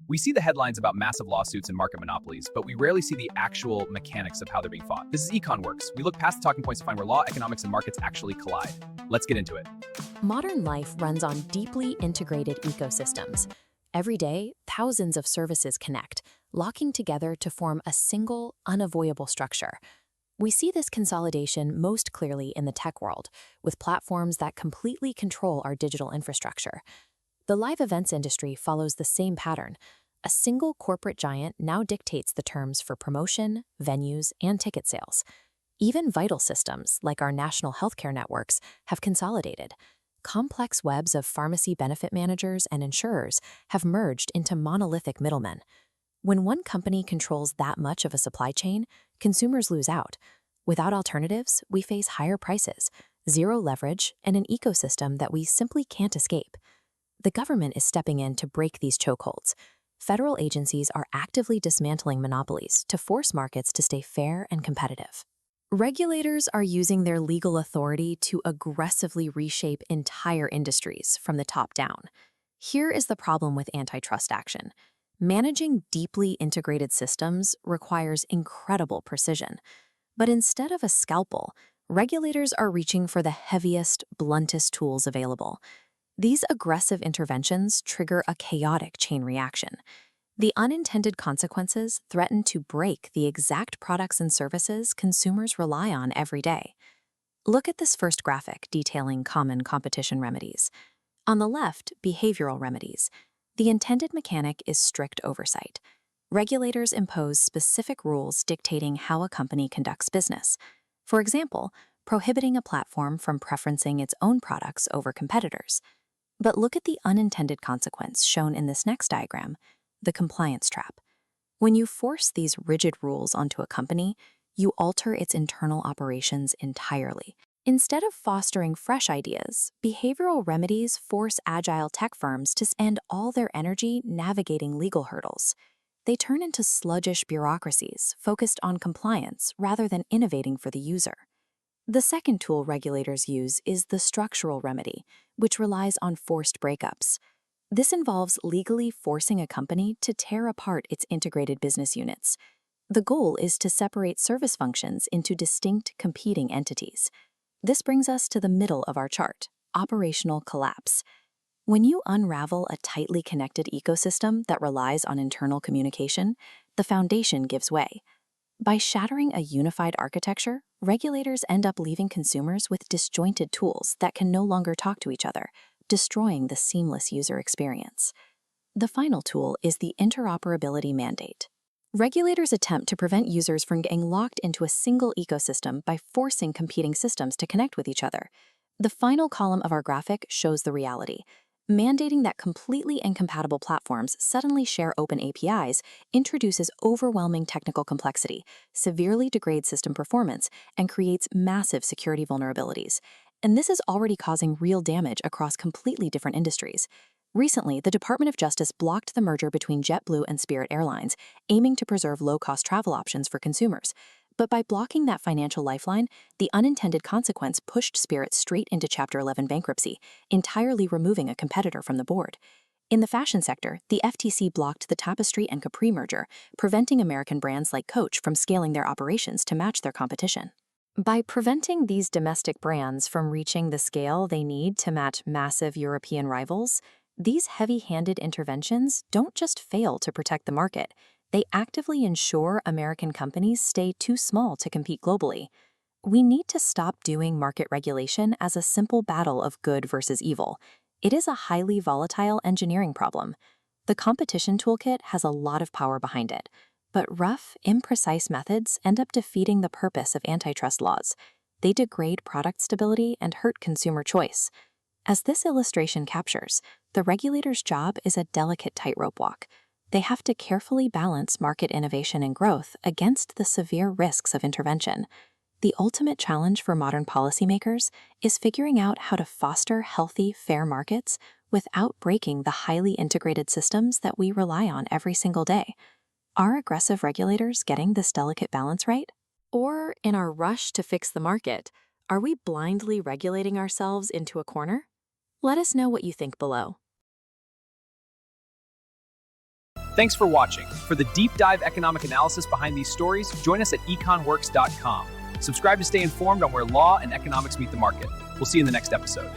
We see the headlines about massive lawsuits and market monopolies, but we rarely see the actual mechanics of how they're being fought. This is EconWorks. We look past the talking points to find where law, economics, and markets actually collide. Let's get into it. Modern life runs on deeply integrated ecosystems. Every day, thousands of services connect, locking together to form a single, unavoidable structure. We see this consolidation most clearly in the tech world, with platforms that completely control our digital infrastructure. The live events industry follows the same pattern. A single corporate giant now dictates the terms for promotion, venues, and ticket sales. Even vital systems, like our national healthcare networks, have consolidated. Complex webs of pharmacy benefit managers and insurers have merged into monolithic middlemen. When one company controls that much of a supply chain, consumers lose out. Without alternatives, we face higher prices, zero leverage, and an ecosystem that we simply can't escape. The government is stepping in to break these chokeholds. Federal agencies are actively dismantling monopolies to force markets to stay fair and competitive. Regulators are using their legal authority to aggressively reshape entire industries from the top down. Here is the problem with antitrust action. Managing deeply integrated systems requires incredible precision. But instead of a scalpel, regulators are reaching for the heaviest, bluntest tools available. These aggressive interventions trigger a chaotic chain reaction. The unintended consequences threaten to break the exact products and services consumers rely on every day. Look at this first graphic detailing common competition remedies. On the left, behavioral remedies. The intended mechanic is strict oversight. Regulators impose specific rules dictating how a company conducts business. For example, prohibiting a platform from preferencing its own products over competitors. But look at the unintended consequence shown in this next diagram, the compliance trap. When you force these rigid rules onto a company, you alter its internal operations entirely. Instead of fostering fresh ideas, behavioral remedies force agile tech firms to spend all their energy navigating legal hurdles. They turn into sluggish bureaucracies focused on compliance rather than innovating for the user. The second tool regulators use is the structural remedy, which relies on forced breakups. This involves legally forcing a company to tear apart its integrated business units. The goal is to separate service functions into distinct competing entities. This brings us to the middle of our chart, operational collapse. When you unravel a tightly connected ecosystem that relies on internal communication, the foundation gives way. By shattering a unified architecture, regulators end up leaving consumers with disjointed tools that can no longer talk to each other, destroying the seamless user experience. The final tool is the interoperability mandate. Regulators attempt to prevent users from getting locked into a single ecosystem by forcing competing systems to connect with each other. The final column of our graphic shows the reality. Mandating that completely incompatible platforms suddenly share open APIs introduces overwhelming technical complexity, severely degrades system performance, and creates massive security vulnerabilities. And this is already causing real damage across completely different industries. Recently, the Department of Justice blocked the merger between JetBlue and Spirit Airlines, aiming to preserve low-cost travel options for consumers. But by blocking that financial lifeline, the unintended consequence pushed Spirit straight into Chapter 11 bankruptcy, entirely removing a competitor from the board. In the fashion sector, the FTC blocked the Tapestry and Capri merger, preventing American brands like Coach from scaling their operations to match their competition. By preventing these domestic brands from reaching the scale they need to match massive European rivals, these heavy-handed interventions don't just fail to protect the market, they actively ensure American companies stay too small to compete globally. We need to stop doing market regulation as a simple battle of good versus evil. It is a highly volatile engineering problem. The competition toolkit has a lot of power behind it, but rough, imprecise methods end up defeating the purpose of antitrust laws. They degrade product stability and hurt consumer choice. As this illustration captures, the regulator's job is a delicate tightrope walk. They have to carefully balance market innovation and growth against the severe risks of intervention. The ultimate challenge for modern policymakers is figuring out how to foster healthy, fair markets without breaking the highly integrated systems that we rely on every single day. Are aggressive regulators getting this delicate balance right? Or, in our rush to fix the market, are we blindly regulating ourselves into a corner? Let us know what you think below. Thanks for watching. For the deep dive economic analysis behind these stories, join us at econworks.com. Subscribe to stay informed on where law and economics meet the market. We'll see you in the next episode.